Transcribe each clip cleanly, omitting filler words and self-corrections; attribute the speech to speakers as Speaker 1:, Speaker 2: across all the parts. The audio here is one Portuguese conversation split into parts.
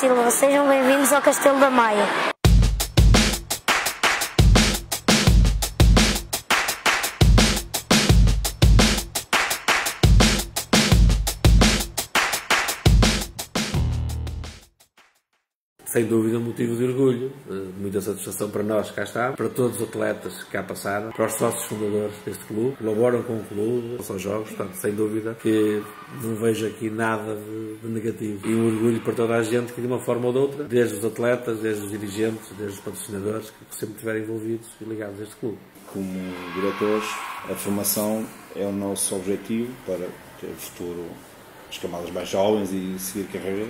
Speaker 1: Silva, sejam bem-vindos ao Castelo da Maia.
Speaker 2: Sem dúvida, um motivo de orgulho, muita satisfação para nós que cá estamos, para todos os atletas que cá passaram, para os sócios fundadores deste clube, colaboram com o clube, aos jogos, portanto, sem dúvida que não vejo aqui nada de negativo. E um orgulho para toda a gente que, de uma forma ou de outra, desde os atletas, desde os dirigentes, desde os patrocinadores, que sempre estiverem envolvidos e ligados a este clube.
Speaker 3: Como diretores, a formação é o nosso objetivo para ter o futuro, as camadas mais jovens e seguir carreira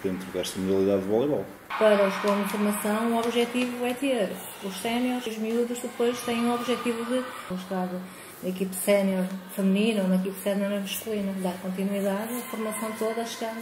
Speaker 3: dentro desta modalidade de voleibol.
Speaker 4: Para os planos de formação, o objetivo é ter os séniores, os miúdos depois têm o objetivo de jogar na equipe sénior feminina ou na equipe sénior masculina, dar continuidade à formação toda a chegar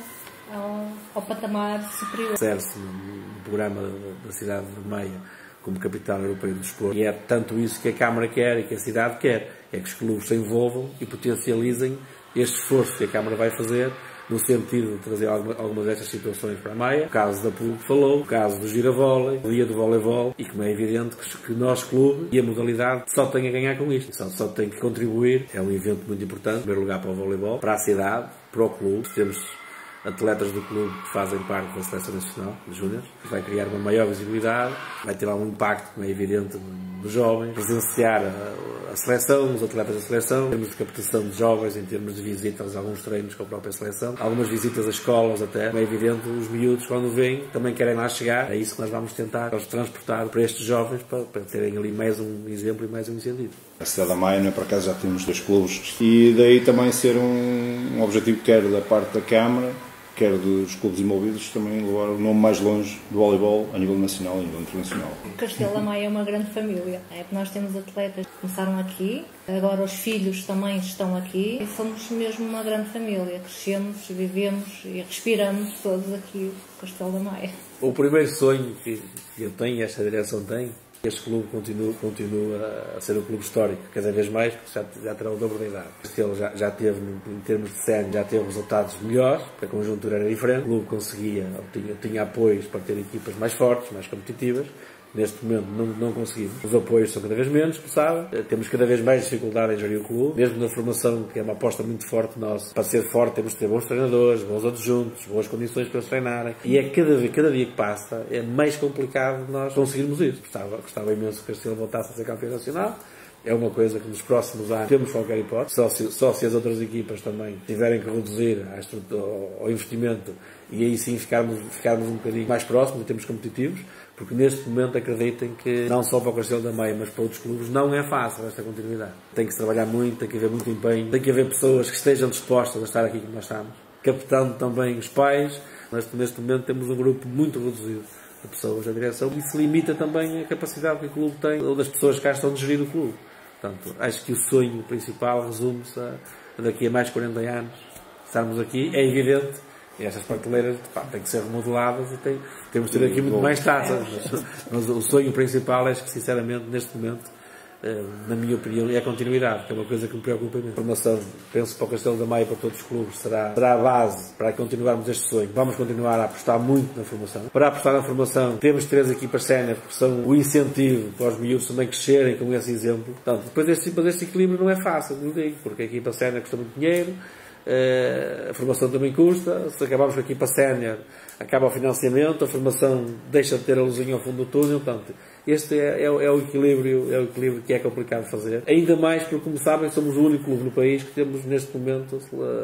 Speaker 4: ao patamar superior.
Speaker 2: Serve-se no programa da cidade de Maia como capital europeia do desporto, e é tanto isso que a Câmara quer e que a cidade quer, é que os clubes se envolvam e potencializem este esforço que a Câmara vai fazer no sentido de trazer algumas destas situações para a Maia. O caso da PUC falou, o caso do giravólei, o dia do voleibol, e como é evidente que nós, clube, e a modalidade só tem a ganhar com isto, só tem que contribuir. É um evento muito importante, em primeiro lugar para o voleibol, para a cidade, para o clube. Temos atletas do clube que fazem parte da Seleção Nacional de Júniores, que vai criar uma maior visibilidade, vai ter algum impacto, como é evidente, nos jovens, presenciar a seleção, os atletas da seleção, em termos de captação de jovens, em termos de visitas a alguns treinos com a própria seleção, algumas visitas a escolas até, como é evidente, os miúdos quando vêm também querem lá chegar, é isso que nós vamos tentar os transportar para estes jovens, para terem ali mais um exemplo e mais um incentivo.
Speaker 3: A cidade da Maia, não é por acaso, já temos 2 clubes, e daí também ser um objetivo quer da parte da Câmara, quer dos clubes envolvidos, também levar o nome mais longe do voleibol a nível nacional e a nível internacional.
Speaker 4: O Castelo da Maia é uma grande família. Nós temos atletas que começaram aqui, agora os filhos também estão aqui, e somos mesmo uma grande família. Crescemos, vivemos e respiramos todos aqui no Castelo da Maia.
Speaker 2: O primeiro sonho que eu tenho, e esta direção tem, este clube continua a ser um clube histórico, cada vez mais, porque já terá o dobro da idade. Ele já teve, em termos de sénior, já teve resultados melhores, porque a conjuntura era diferente. O clube conseguia, tinha apoios para ter equipas mais fortes, mais competitivas. Neste momento não conseguimos. Os apoios são cada vez menos, como sabe. Temos cada vez mais dificuldade em gerir o clube. Mesmo na formação, que é uma aposta muito forte nossa. Para ser forte temos de ter bons treinadores, bons adjuntos, boas condições para eles treinarem. E é cada dia que passa é mais complicado nós conseguirmos isso. Gostava imenso que o Castelo voltasse a ser campeão nacional. É uma coisa que nos próximos anos temos qualquer hipótese, só se as outras equipas também tiverem que reduzir ao investimento e aí sim ficarmos um bocadinho mais próximos e termos competitivos, porque neste momento acreditem que não só para o Castelo da Maia, mas para outros clubes não é fácil esta continuidade. Tem que se trabalhar muito, tem que haver muito empenho, tem que haver pessoas que estejam dispostas a estar aqui como nós estamos, captando também os pais. Neste momento temos um grupo muito reduzido de pessoas da direção e se limita também a capacidade que o clube tem ou das pessoas que cá estão de gerir o clube. Portanto, acho que o sonho principal resume-se a daqui a mais de 40 anos estarmos aqui. É evidente, e estas prateleiras têm que ser remodeladas e temos de ter aqui muito mais taças, mas o sonho principal é que, sinceramente, neste momento, na minha opinião, é a continuidade, que é uma coisa que me preocupa muito. A formação, penso, para o Castelo da Maia e para todos os clubes, será a base para continuarmos este sonho. Vamos continuar a apostar muito na formação. Para apostar na formação, temos 3 equipas sénior, que são o incentivo para os miúdos também crescerem com esse exemplo. Portanto, depois deste equilíbrio não é fácil, não digo, porque a equipa sénior custa muito dinheiro, a formação também custa, se acabarmos com a equipa sénior, acaba o financiamento, a formação deixa de ter a luzinha ao fundo do túnel. Portanto, este é o equilíbrio que é complicado de fazer. Ainda mais porque, como sabem, somos o único clube no país que temos neste momento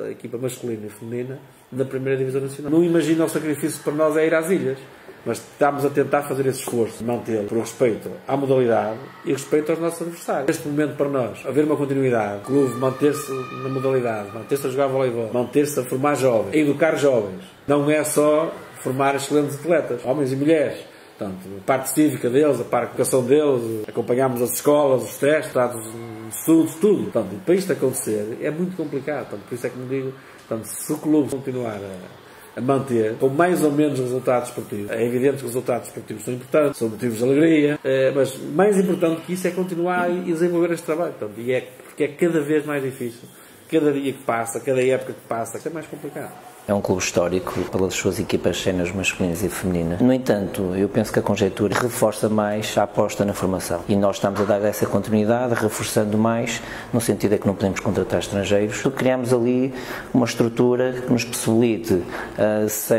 Speaker 2: a equipa masculina e feminina na primeira divisão nacional. Não imagino o sacrifício para nós é ir às ilhas, mas estamos a tentar fazer esse esforço, mantê-lo por respeito à modalidade e respeito aos nossos adversários. Neste momento, para nós, haver uma continuidade, o clube manter-se na modalidade, manter-se a jogar voleibol, manter-se a formar jovens, a educar jovens, não é só formar excelentes atletas, homens e mulheres. Portanto, a parte cívica deles, a parte de educação deles, acompanhamos as escolas, os testes, os estudos, tudo. Portanto, para isto acontecer é muito complicado. Portanto, por isso é que me digo, portanto, se o clube continuar a manter, com mais ou menos resultados esportivos, é evidente que os resultados esportivos são importantes, são motivos de alegria, mas mais importante que isso é continuar e desenvolver este trabalho. Portanto, porque é cada vez mais difícil. Cada dia que passa, cada época que passa, é mais complicado.
Speaker 5: É um clube histórico pelas suas equipas séniores masculinas e femininas. No entanto, eu penso que a conjectura reforça mais a aposta na formação. E nós estamos a dar essa continuidade, reforçando mais, no sentido é que não podemos contratar estrangeiros. Criamos ali uma estrutura que nos possibilite,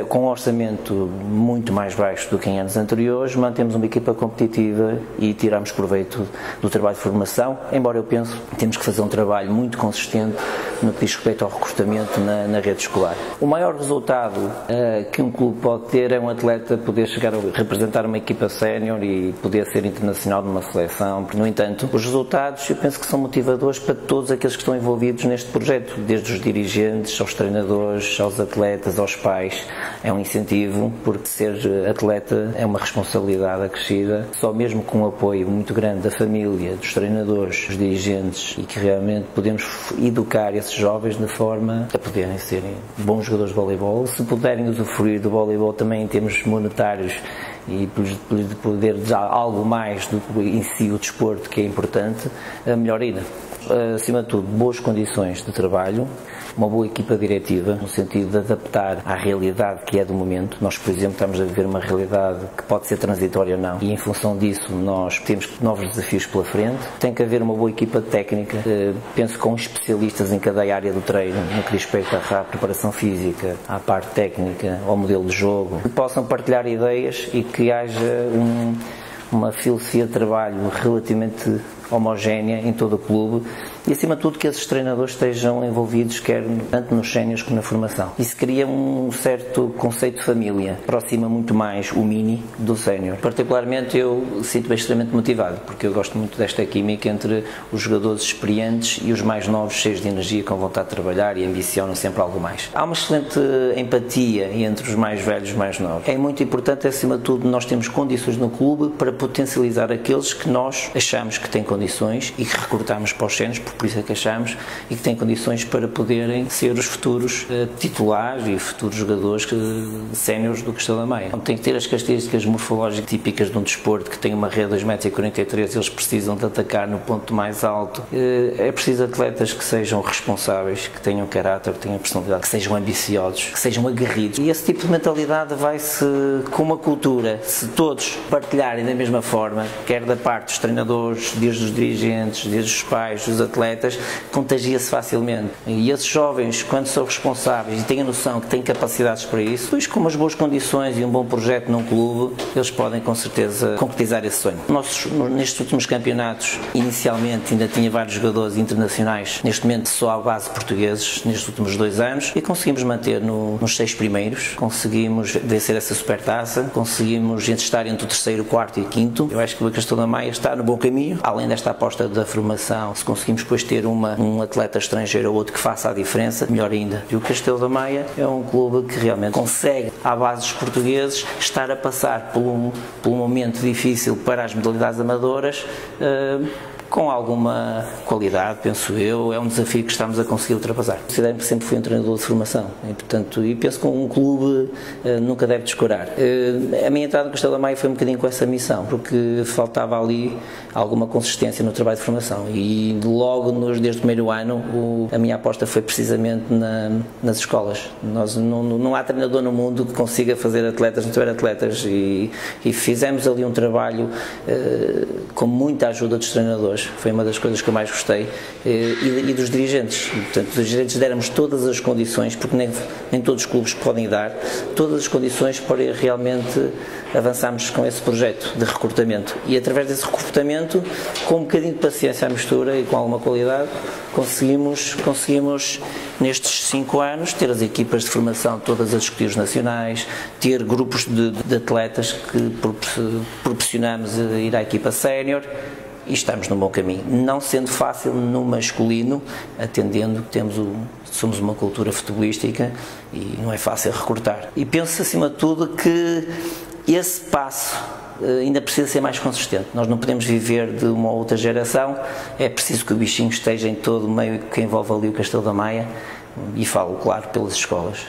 Speaker 5: com um orçamento muito mais baixo do que em anos anteriores, mantemos uma equipa competitiva e tiramos proveito do trabalho de formação, embora eu penso que temos que fazer um trabalho muito consistente no que diz respeito ao recrutamento na rede escolar. O maior resultado que um clube pode ter é um atleta poder chegar a representar uma equipa sénior e poder ser internacional numa seleção. No entanto, os resultados eu penso que são motivadores para todos aqueles que estão envolvidos neste projeto, desde os dirigentes, aos treinadores, aos atletas, aos pais. É um incentivo, porque ser atleta é uma responsabilidade acrescida, só mesmo com um apoio muito grande da família, dos treinadores, dos dirigentes, e que realmente podemos educar esses jovens de forma a poderem serem bons jogadores de voleibol, se puderem usufruir do voleibol também em termos monetários e de poder dar algo mais do que em si o desporto, que é importante, melhor ainda. Acima de tudo, boas condições de trabalho, uma boa equipa diretiva, no sentido de adaptar à realidade que é do momento. Nós, por exemplo, estamos a viver uma realidade que pode ser transitória ou não, e em função disso nós temos novos desafios pela frente. Tem que haver uma boa equipa técnica, penso com especialistas em cada área do treino, no que diz respeito à preparação física, à parte técnica, ao modelo de jogo, que possam partilhar ideias e que haja uma filosofia de trabalho relativamente homogénea em todo o clube e, acima de tudo, que esses treinadores estejam envolvidos quer tanto nos séniores como na formação. Isso cria um certo conceito de família, aproxima muito mais o mini do sénior. Particularmente eu sinto-me extremamente motivado, porque eu gosto muito desta química entre os jogadores experientes e os mais novos, cheios de energia, com vontade de trabalhar e ambicionam sempre algo mais. Há uma excelente empatia entre os mais velhos e os mais novos. É muito importante, acima de tudo, nós temos condições no clube para potencializar aqueles que nós achamos que têm condições e que recrutamos para os séniores, por isso é que achamos, e que têm condições para poderem ser os futuros titulares e futuros jogadores séniores do Castelo da Maia. Tem que ter as características morfológicas típicas de um desporto que tem uma rede de 2,43 m, eles precisam de atacar no ponto mais alto. É preciso atletas que sejam responsáveis, que tenham caráter, que tenham personalidade, que sejam ambiciosos, que sejam aguerridos. E esse tipo de mentalidade vai-se com uma cultura, se todos partilharem da mesma forma, quer da parte dos treinadores, desde os dirigentes, desde os pais, dos atletas, contagia-se facilmente. E esses jovens, quando são responsáveis e têm a noção que têm capacidades para isso, depois com umas boas condições e um bom projeto num clube, eles podem com certeza concretizar esse sonho. Nestes últimos campeonatos, inicialmente ainda tinha vários jogadores internacionais, neste momento só há base portugueses, nestes últimos 2 anos, e conseguimos manter nos 6 primeiros, conseguimos vencer essa supertaça, conseguimos estar entre o 3º, 4º e 5º. Eu acho que o Castelo da Maia está no bom caminho, além desta aposta da formação, se conseguimos depois ter um atleta estrangeiro ou outro que faça a diferença, melhor ainda. E o Castelo da Maia é um clube que realmente consegue, à base dos portugueses, estar a passar por um momento difícil para as modalidades amadoras, com alguma qualidade, penso eu. É um desafio que estamos a conseguir ultrapassar. Considero-me que sempre fui um treinador de formação e penso que um clube nunca deve descurar. A minha entrada no Castelo da Maia foi um bocadinho com essa missão, porque faltava ali alguma consistência no trabalho de formação e logo desde o primeiro ano a minha aposta foi precisamente nas escolas. Não há treinador no mundo que consiga fazer atletas, não tiver atletas, e fizemos ali um trabalho com muita ajuda dos treinadores. Foi uma das coisas que eu mais gostei, e dos dirigentes. Portanto, os dirigentes deram-nos todas as condições, porque nem todos os clubes podem dar, todas as condições para realmente avançarmos com esse projeto de recrutamento. E através desse recrutamento, com um bocadinho de paciência à mistura e com alguma qualidade, conseguimos nestes 5 anos ter as equipas de formação todas a discutir os nacionais, ter grupos de atletas que proporcionamos a ir à equipa sénior. E estamos num bom caminho, não sendo fácil no masculino, atendendo que somos uma cultura futebolística e não é fácil recrutar. E penso, acima de tudo, que esse passo ainda precisa ser mais consistente. Nós não podemos viver de uma outra geração, é preciso que o bichinho esteja em todo o meio que envolve ali o Castelo da Maia, e falo, claro, pelas escolas.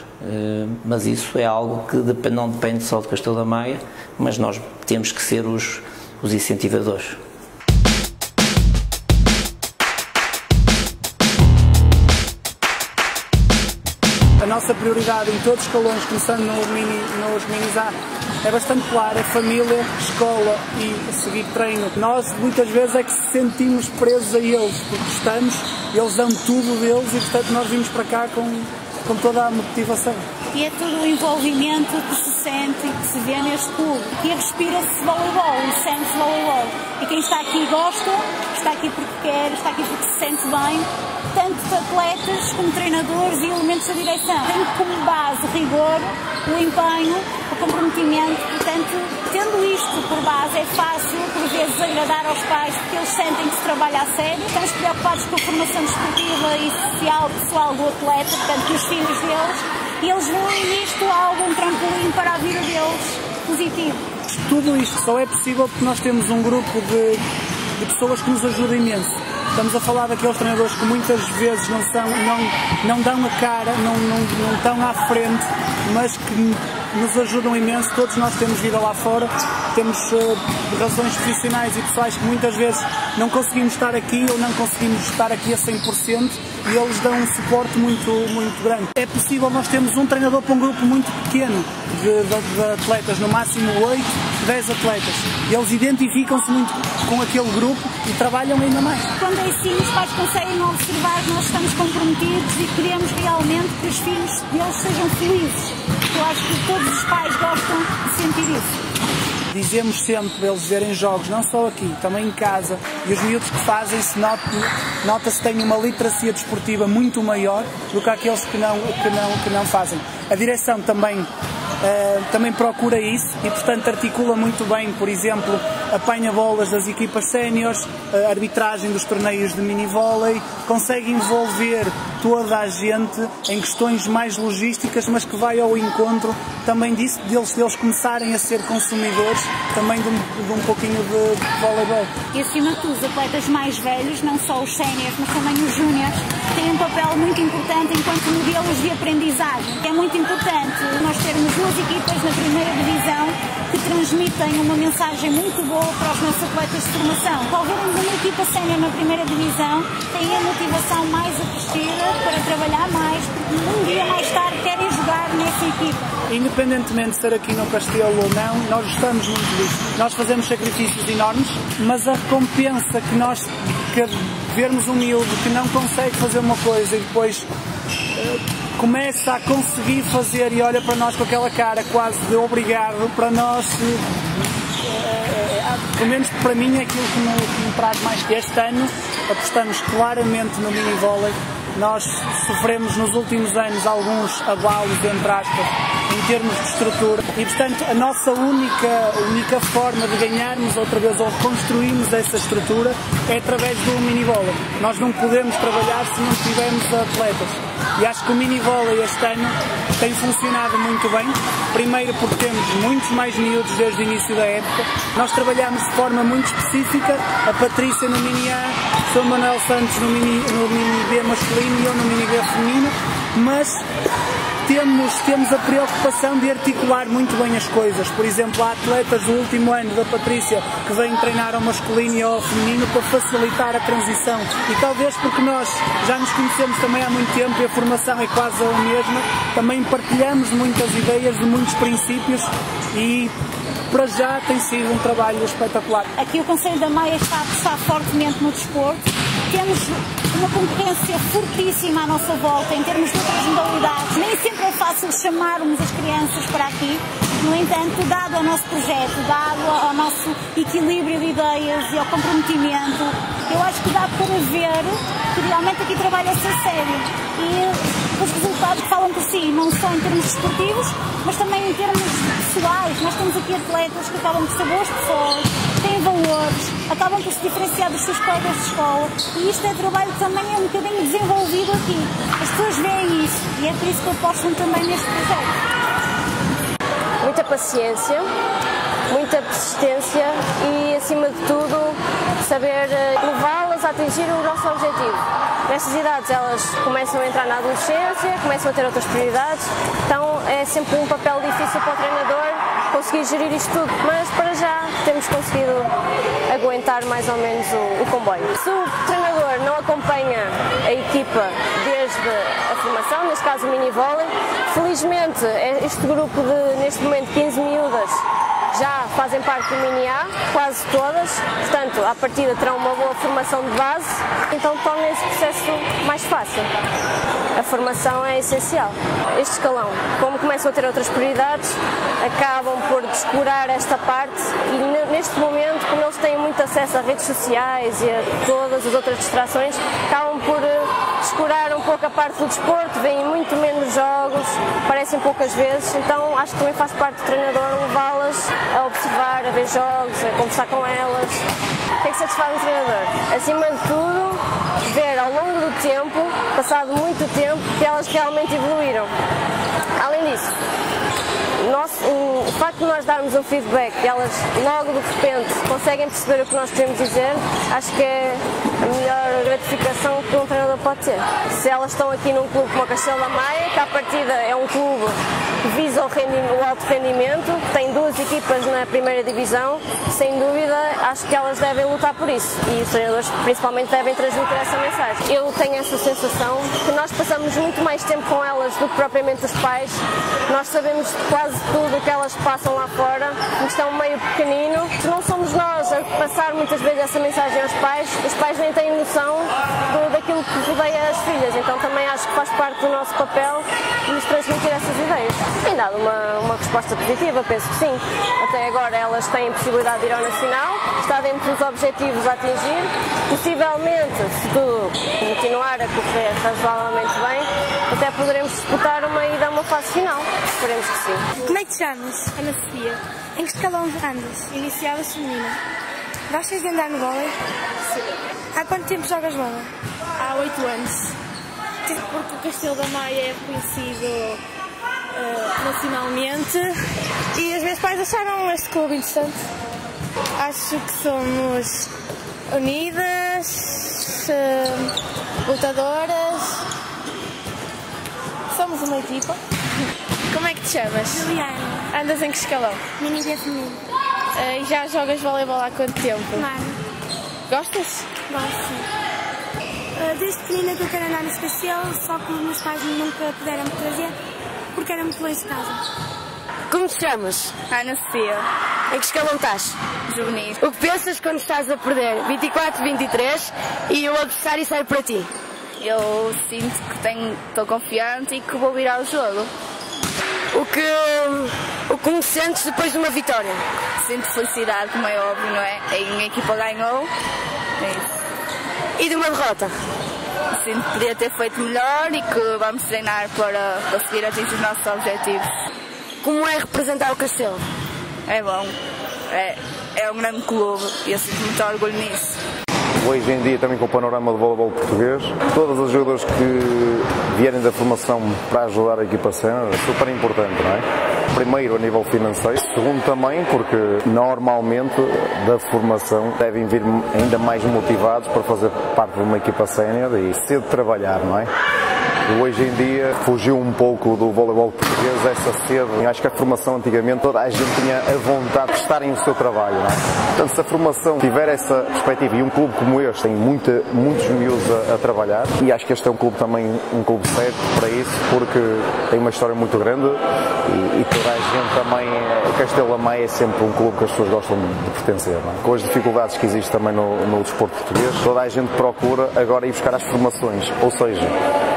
Speaker 5: Mas isso é algo que não depende só do Castelo da Maia, mas nós temos que ser os incentivadores.
Speaker 6: A nossa prioridade em todos os escalões, começando nos minis A, é bastante claro, é família, escola e seguir treino. Nós muitas vezes é que se sentimos presos a eles, porque estamos, eles dão tudo deles e portanto nós vimos para cá com toda a motivação.
Speaker 7: E é todo o envolvimento que se sente e que se vê neste clube. Aqui respira-se voleibol e sente-se voleibol. E quem está aqui gosta, está aqui porque quer, está aqui porque se sente bem, tanto de atletas como treinadores e elementos da direção. Tem como base o rigor, o empenho, o comprometimento. Portanto, tendo isto por base, é fácil, por vezes, agradar aos pais, porque eles sentem que se trabalha a sério. Estamos preocupados com a formação desportiva e social pessoal do atleta, portanto, dos filhos deles, e eles veem nisto algo, um trampolim para a vida deles positivo.
Speaker 6: Tudo isto só é possível porque nós temos um grupo de pessoas que nos ajudam imenso. Estamos a falar daqueles treinadores que muitas vezes não dão a cara, não estão à frente, mas que nos ajudam imenso. Todos nós temos vida lá fora, temos razões profissionais e pessoais que muitas vezes não conseguimos estar aqui ou não conseguimos estar aqui a 100% e eles dão um suporte muito grande. É possível, nós temos um treinador para um grupo muito pequeno de atletas, no máximo 8, 10 atletas. Eles identificam-se muito com aquele grupo e trabalham ainda mais.
Speaker 7: Quando é assim, os pais conseguem observar que nós estamos comprometidos e queremos realmente que os filhos deles sejam felizes. Eu acho que todos os pais gostam de sentir isso.
Speaker 6: Dizemos sempre para eles verem jogos, não só aqui, também em casa, e os miúdos que fazem-se nota-se que têm uma literacia desportiva muito maior do que aqueles que não fazem. A direção também procura isso e, portanto, articula muito bem, por exemplo, apanha bolas das equipas séniores, a arbitragem dos torneios de mini-vôlei, consegue envolver toda a gente em questões mais logísticas, mas que vai ao encontro também disso, deles começarem a ser consumidores também de um pouquinho de voleibol.
Speaker 7: E acima de tudo, os atletas mais velhos, não só os séniores, mas também os júniores, têm um papel muito importante enquanto modelos de aprendizagem. É muito importante nós termos duas equipas na primeira divisão que transmitem uma mensagem muito boa para os nossos atletas de formação. Ao vermos uma equipa sénior na primeira divisão, têm a motivação mais acrescida para trabalhar mais, porque um dia mais tarde querem jogar nessa equipa.
Speaker 6: Independentemente de ser aqui no Castelo ou não, nós gostamos muito disso. Nós fazemos sacrifícios enormes, mas a recompensa que vermos um miúdo que não consegue fazer uma coisa e depois começa a conseguir fazer e olha para nós com aquela cara quase de obrigado, para nós, pelo menos para mim, é aquilo que me traz mais. Que este ano apostamos claramente no mini-vôlei. Nós sofremos nos últimos anos alguns abalos, entre aspas, em termos de estrutura e, portanto, a nossa única forma de ganharmos outra vez ou construirmos essa estrutura é através do mini-vôlei. Nós não podemos trabalhar se não tivermos atletas. E acho que o mini-vôlei este ano tem funcionado muito bem. Primeiro porque temos muitos mais miúdos desde o início da época. Nós trabalhamos de forma muito específica, a Patrícia no mini A, o São Manuel Santos no mini B masculino e eu no mini B feminino, mas temos a preocupação de articular muito bem as coisas. Por exemplo, há atletas do último ano da Patrícia que vêm treinar ao masculino e ao feminino para facilitar a transição. E talvez porque nós já nos conhecemos também há muito tempo e a formação é quase a mesma, também partilhamos muitas ideias de muitos princípios e para já tem sido um trabalho espetacular.
Speaker 7: Aqui o Conselho da Maia está a apostar fortemente no desporto. Temos uma concorrência fortíssima à nossa volta em termos de outras modalidades. Nem sempre é fácil chamarmos as crianças para aqui. No entanto, dado ao nosso projeto, dado ao nosso equilíbrio de ideias e ao comprometimento, eu acho que dá para ver que realmente aqui trabalha-se a sério. E os resultados falam por si, não só em termos desportivos, mas também em termos pessoais. Nós temos aqui atletas que acabam por ser boas pessoas, têm valores, acabam por se diferenciar dos seus colegas de escola. E isto é trabalho que também é um bocadinho desenvolvido aqui. As pessoas veem isso e é por isso que apostam também neste projeto.
Speaker 1: Muita paciência, muita persistência e, acima de tudo, saber levá-las a atingir o nosso objetivo. Nestas idades elas começam a entrar na adolescência, começam a ter outras prioridades, então é sempre um papel difícil para o treinador conseguir gerir isto tudo, mas para já temos conseguido aguentar mais ou menos o comboio. Se o treinador não acompanha a equipa desde a formação, neste caso o mini-vôlei, felizmente este grupo de, neste momento, 15 miúdas já fazem parte do Mini-A, quase todas, portanto, à partida terão uma boa formação de base, então torna esse processo mais fácil. A formação é essencial. Este escalão, como começam a ter outras prioridades, acabam por descurar esta parte e neste momento, como eles têm muito acesso a redes sociais e a todas as outras distrações, acabam por descurar um pouco a parte do desporto, veem muito menos jogos, aparecem poucas vezes, então acho que também faz parte do treinador levá-las a observar, a ver jogos, a conversar com elas. O que é que satisfaz um treinador? Acima de tudo, ver ao longo do tempo, passado muito tempo, que elas realmente evoluíram. Além disso, o facto de nós darmos um feedback e elas logo de repente conseguem perceber o que nós queremos dizer, acho que é a melhor gratificação que um treinador pode ter. Se elas estão aqui num clube como o Castelo da Maia, que à partida é um clube que visa o alto rendimento, tem 2 equipas na primeira divisão, sem dúvida acho que elas devem lutar por isso e os treinadores principalmente devem transmitir essa mensagem. Eu tenho essa sensação que nós passamos muito mais tempo com elas do que propriamente os pais, nós sabemos quase tudo o que elas passam lá fora, isto é um meio pequenino, se não somos nós a passar muitas vezes essa mensagem aos pais, os pais nem têm noção daquilo que rodeia as filhas, então também acho que faz parte do nosso papel nos transmitir essas ideias. Tem dado uma resposta positiva, penso que sim. Até agora elas têm possibilidade de ir ao Nacional, está dentro dos objetivos a atingir, possivelmente, se tudo continuar a correr razoavelmente bem, até poderemos disputar uma ida a uma fase final, esperemos que sim.
Speaker 8: Como é que te chamas? Ana Sofia. Em que escalão andas? Iniciada feminina. Gostas de andar no vôlei?
Speaker 1: Sim.
Speaker 8: Há quanto tempo jogas vôlei?
Speaker 1: Há 8 anos. Porque o Castelo da Maia é reconhecido nacionalmente
Speaker 8: e os meus pais acharam este clube interessante. Acho que somos unidas, lutadoras, somos uma equipa.
Speaker 1: Como é que te chamas?
Speaker 8: Juliana.
Speaker 1: Andas em que escalão?
Speaker 8: Mini-B feminino.
Speaker 1: E já jogas voleibol há quanto tempo?
Speaker 8: Nada.
Speaker 1: Gostas?
Speaker 8: Gosto, sim. Desde pequenina que eu quero andar no especial, só que os meus pais nunca puderam me trazer porque era muito longe de casa.
Speaker 1: Como te chamas?
Speaker 9: Ana Sofia.
Speaker 1: Em que escalão estás?
Speaker 9: Juvenil.
Speaker 1: O que pensas quando estás a perder 24-23 e o adversário sai para ti?
Speaker 9: Eu sinto que estou confiante e que vou virar o jogo.
Speaker 1: O que me sentes depois de uma vitória?
Speaker 9: Sinto felicidade, como é óbvio, não é? A equipa ganhou. É isso.
Speaker 1: E de uma derrota?
Speaker 9: Sinto que podia ter feito melhor e que vamos treinar para conseguir atingir os nossos objetivos.
Speaker 1: Como é representar o Castelo?
Speaker 9: É bom. É um grande clube e eu sinto muito orgulho nisso.
Speaker 3: Hoje em dia, também com o panorama do voleibol português, todas as jogadoras que vierem da formação para ajudar a equipa sénior é super importante, não é? Primeiro, a nível financeiro. Segundo, também porque normalmente da formação devem vir ainda mais motivados para fazer parte de uma equipa sénior e cedo trabalhar, não é? E hoje em dia fugiu um pouco do voleibol português essa cedo. Eu acho que a formação antigamente toda a gente tinha a vontade de estarem no seu trabalho, não é? Portanto, se a formação tiver essa perspectiva e um clube como este tem muitos miúdos a trabalhar, e acho que este é um clube também, um clube certo para isso, porque tem uma história muito grande e toda a gente também, o Castelo da Maia é sempre um clube que as pessoas gostam de pertencer, não é? Com as dificuldades que existem também no desporto português, toda a gente procura agora ir buscar as formações, ou seja,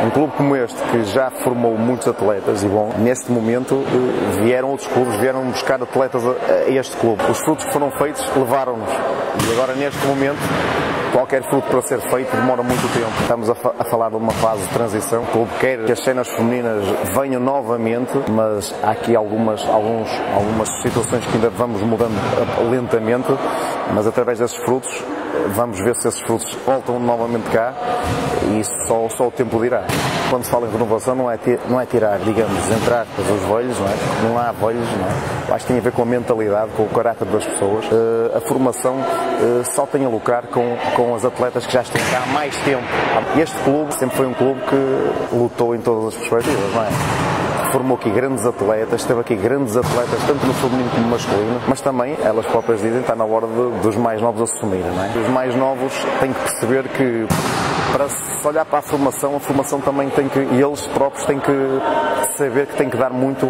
Speaker 3: um clube como este, que já formou muitos atletas, e bom, neste momento vieram outros clubes, vieram buscar atletas a este clube. Os frutos que foram feitos levaram-nos, e agora neste momento qualquer fruto para ser feito demora muito tempo. Estamos a falar de uma fase de transição. O clube quer que as cenas femininas venham novamente, mas há aqui algumas situações que ainda vamos mudando lentamente, mas através desses frutos vamos ver se esses frutos voltam novamente cá, e isso só o tempo dirá. Quando se fala em renovação não é tirar, digamos, entre aspas, os velhos, não é? Não há velhos, não é? Acho que tem a ver com a mentalidade, com o caráter das pessoas. A formação só tem a lucrar com as atletas que já estão cá há mais tempo. Este clube sempre foi um clube que lutou em todas as perspectivas, não é?
Speaker 10: formou aqui grandes atletas, teve aqui grandes atletas, tanto no feminino como no masculino, mas também, elas próprias dizem, está na hora dos mais novos assumirem, não é? Os mais novos têm que perceber que, para se olhar para a formação também tem que, e eles próprios têm que saber que têm que dar muito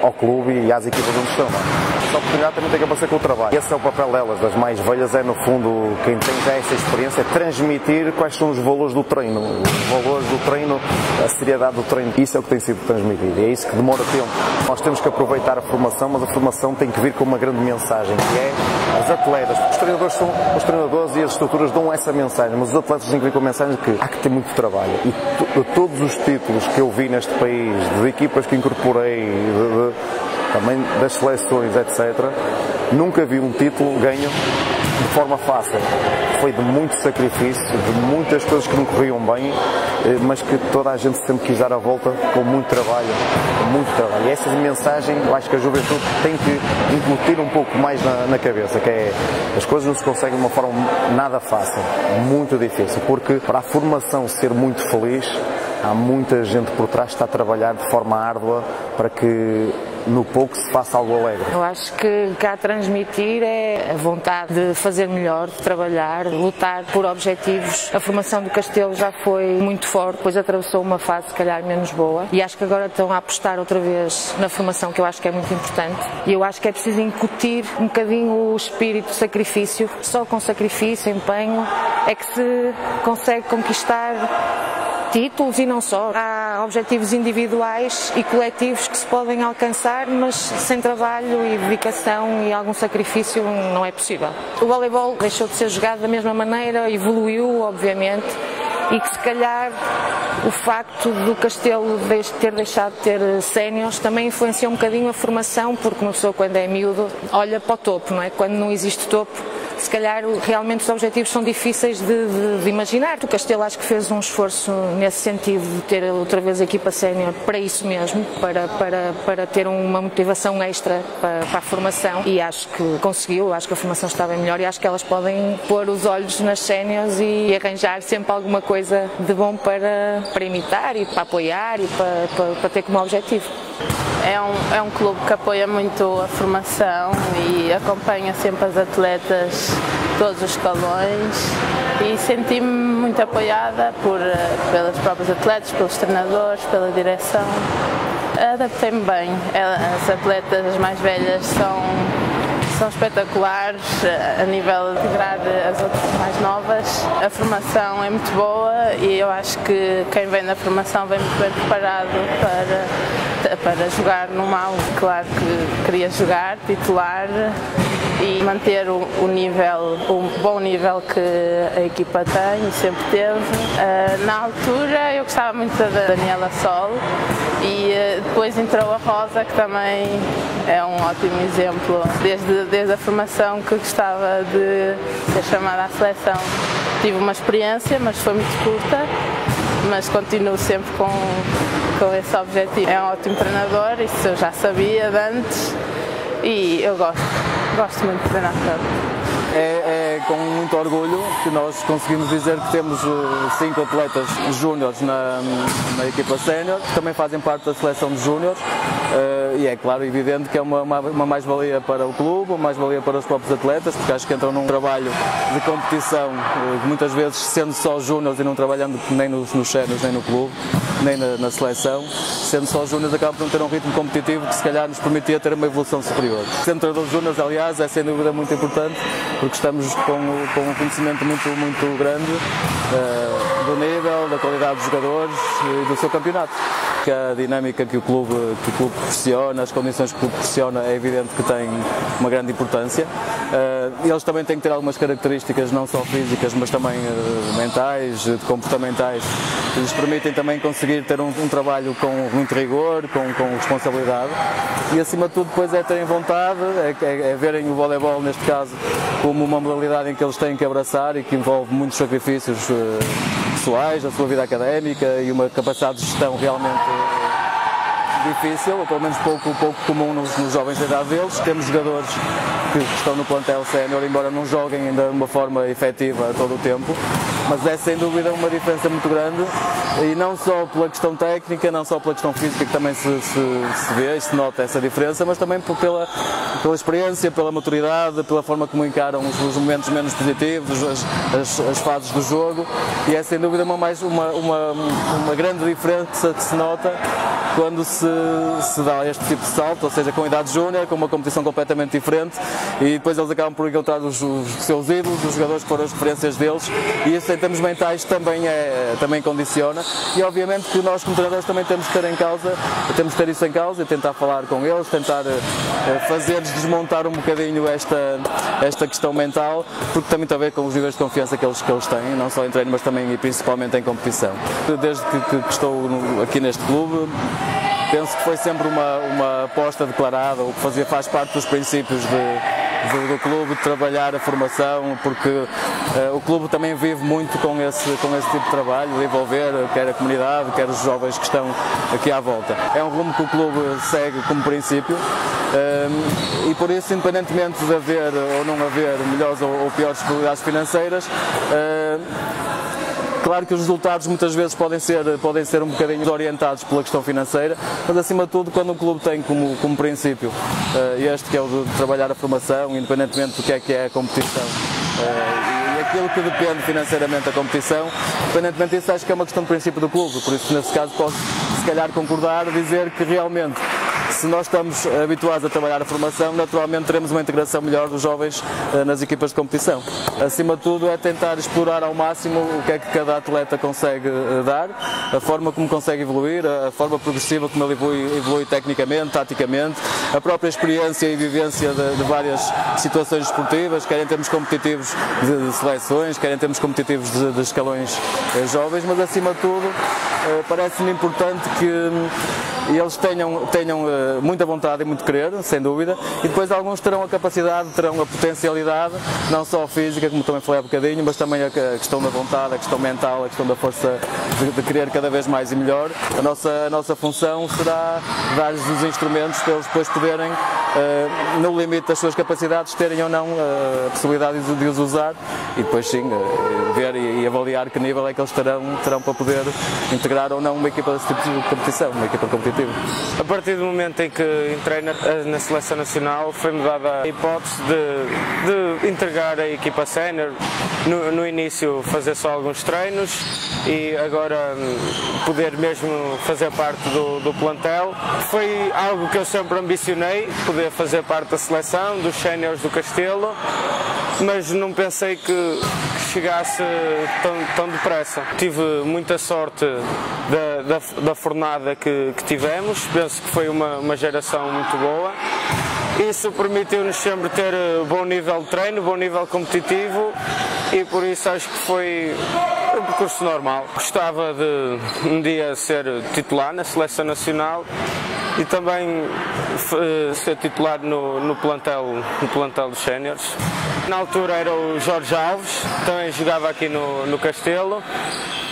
Speaker 10: ao clube e às equipas onde estão, não é? Essa oportunidade também tem que aparecer com o trabalho. Esse é o papel delas, das mais velhas, é no fundo, quem tem já essa experiência, é transmitir quais são os valores do treino, os valores do treino, a seriedade do treino. Isso é o que tem sido transmitido e é isso que demora tempo. Nós temos que aproveitar a formação, mas a formação tem que vir com uma grande mensagem, que é os atletas. Os treinadores e as estruturas dão essa mensagem, mas os atletas têm que vir com a mensagem de que há que ter muito trabalho. E todos os títulos que eu vi neste país, de equipas que incorporei, também das seleções, etc., nunca vi um título ganho de forma fácil. Foi de muito sacrifício, de muitas coisas que não corriam bem, mas que toda a gente sempre quis dar a volta com muito trabalho, E essa mensagem, eu acho que a juventude tem que incutir um pouco mais na cabeça, que é, as coisas não se conseguem de uma forma nada fácil, muito difícil, porque para a formação ser muito feliz, há muita gente por trás que está a trabalhar de forma árdua para que no pouco se faça algo alegre.
Speaker 11: Eu acho que cá transmitir é a vontade de fazer melhor, de trabalhar, de lutar por objetivos. A formação do Castelo já foi muito forte, depois atravessou uma fase se calhar menos boa e acho que agora estão a apostar outra vez na formação, que eu acho que é muito importante. E eu acho que é preciso incutir um bocadinho o espírito de sacrifício. Só com sacrifício, empenho, é que se consegue conquistar títulos e não só. Há objetivos individuais e coletivos que se podem alcançar, mas sem trabalho e dedicação e algum sacrifício não é possível. O voleibol deixou de ser jogado da mesma maneira, evoluiu, obviamente, e que se calhar o facto do Castelo ter deixado de ter séniores também influencia um bocadinho a formação, porque uma pessoa quando é miúdo olha para o topo, não é? Quando não existe topo, se calhar realmente os objetivos são difíceis de imaginar. O Castelo acho que fez um esforço nesse sentido de ter outra vez a equipa sénior para isso mesmo, para ter uma motivação extra para a formação, e acho que conseguiu, acho que a formação está bem melhor e acho que elas podem pôr os olhos nas séniores e arranjar sempre alguma coisa de bom para imitar e para apoiar e para ter como objetivo.
Speaker 12: É um clube que apoia muito a formação e acompanha sempre as atletas, todos os escalões, e senti-me muito apoiada pelas próprias atletas, pelos treinadores, pela direção. Adaptei-me bem. As atletas, as mais velhas, são espetaculares a nível de integrar as outras mais novas. A formação é muito boa e eu acho que quem vem da formação vem muito bem preparado para jogar no mal. Claro que queria jogar, titular e manter o bom nível que a equipa tem e sempre teve. Na altura eu gostava muito da Daniela Sol e depois entrou a Rosa, que também é um ótimo exemplo. Desde a formação que gostava de ser chamada à seleção. Tive uma experiência, mas foi muito curta, mas continuo sempre com esse objetivo. É um ótimo treinador, isso eu já sabia de antes e eu gosto muito de treinar campo.
Speaker 13: É com muito orgulho que nós conseguimos dizer que temos 5 atletas júniores na equipa sénior, que também fazem parte da seleção de júniores, e é claro, evidente que é uma mais-valia para o clube, uma mais-valia para os próprios atletas, porque acho que entram num trabalho de competição, muitas vezes sendo só júniores e não trabalhando nem nos séniores, nem no clube, nem na seleção, sendo só júniores acabam por não ter um ritmo competitivo que se calhar nos permitia ter uma evolução superior. Sendo treinador de júniores, aliás, é sem dúvida muito importante, porque estamos com um conhecimento muito grande do nível, da qualidade dos jogadores e do seu campeonato. Que a dinâmica que o clube proporciona, as condições que o clube proporciona, é evidente que tem uma grande importância. Eles também têm que ter algumas características, não só físicas, mas também mentais, comportamentais, que lhes permitem também conseguir ter um trabalho com muito rigor, com responsabilidade. E acima de tudo depois é terem vontade, é verem o voleibol, neste caso, como uma modalidade em que eles têm que abraçar e que envolve muitos sacrifícios pessoais, da sua vida académica e uma capacidade de gestão realmente difícil, ou pelo menos pouco comum nos jovens da idade deles. Temos jogadores que estão no plantel sénior, embora não joguem ainda de uma forma efetiva todo o tempo, mas é sem dúvida uma diferença muito grande, e não só pela questão técnica, não só pela questão física, que também se vê e se nota essa diferença, mas também pela experiência, pela maturidade, pela forma como encaram os momentos menos positivos, as fases do jogo, e é sem dúvida uma grande diferença que se nota quando se dá este tipo de salto, ou seja, com idade júnior, com uma competição completamente diferente, e depois eles acabam por encontrar os seus ídolos, os jogadores que foram as referências deles, e isso em termos mentais também condiciona, e obviamente que nós como treinadores também temos que ter isso em causa e tentar falar com eles, tentar fazer-lhes desmontar um bocadinho esta questão mental, porque também tem a ver com os níveis de confiança que eles têm, não só em treino, mas também e principalmente em competição. Desde que estou aqui neste clube, penso que foi sempre uma aposta declarada, o que faz parte dos princípios do clube, de trabalhar a formação, porque o clube também vive muito com esse tipo de trabalho, de envolver quer a comunidade, quer os jovens que estão aqui à volta. É um rumo que o clube segue como princípio, e por isso, independentemente de haver ou não haver melhores ou piores possibilidades financeiras, claro que os resultados muitas vezes podem ser um bocadinho desorientados pela questão financeira, mas acima de tudo, quando o clube tem como princípio este que é o de trabalhar a formação, independentemente do que é a competição, e aquilo que depende financeiramente da competição, independentemente disso, acho que é uma questão de princípio do clube, por isso nesse caso posso se calhar concordar, dizer que realmente, se nós estamos habituados a trabalhar a formação, naturalmente teremos uma integração melhor dos jovens nas equipas de competição. Acima de tudo é tentar explorar ao máximo o que é que cada atleta consegue dar, a forma como consegue evoluir, a forma progressiva como ele evolui tecnicamente, taticamente, a própria experiência e vivência de várias situações esportivas, quer em termos competitivos de seleções, quer em termos competitivos de escalões jovens, mas acima de tudo parece-me importante que eles tenham muita vontade e muito querer, sem dúvida, e depois alguns terão a capacidade, terão a potencialidade, não só física, como também falei há bocadinho, mas também a questão da vontade, a questão mental, a questão da força de querer cada vez mais e melhor. A nossa função será dar-lhes os instrumentos para eles depois poderem, no limite das suas capacidades, terem ou não a possibilidade de os usar, e depois sim, ver e avaliar que nível é que eles terão para poder integrar ou não uma equipa desse tipo de competição, uma equipa competitiva.
Speaker 14: A partir do momento em que entrei na seleção nacional, foi-me dada a hipótese de integrar a equipa sénior. No início fazer só alguns treinos e agora poder mesmo fazer parte do plantel. Foi algo que eu sempre ambicionei, poder fazer parte da seleção, dos séniores do Castelo, mas não pensei que chegasse tão depressa. Tive muita sorte da fornada que tivemos, penso que foi uma geração muito boa. Isso permitiu-nos sempre ter bom nível de treino, bom nível competitivo, e por isso acho que foi um percurso normal. Gostava de um dia ser titular na seleção nacional e também ser titular no plantel dos séniores. Na altura era o Jorge Alves, também jogava aqui no Castelo,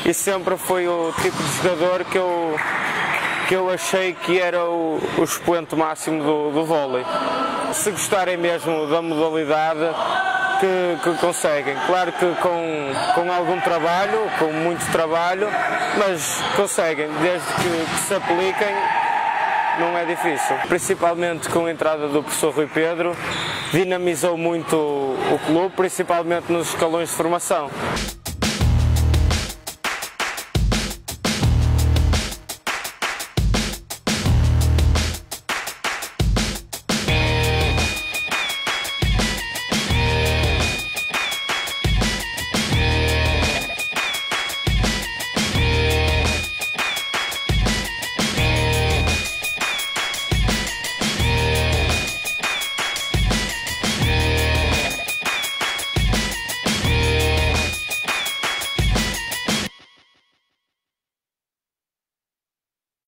Speaker 14: e sempre foi o tipo de jogador que eu achei que era o expoente máximo do vôlei. Se gostarem mesmo da modalidade, que conseguem. Claro que com algum trabalho, com muito trabalho, mas conseguem, desde que se apliquem. Não é difícil, principalmente com a entrada do professor Rui Pedro, dinamizou muito o clube, principalmente nos escalões de formação.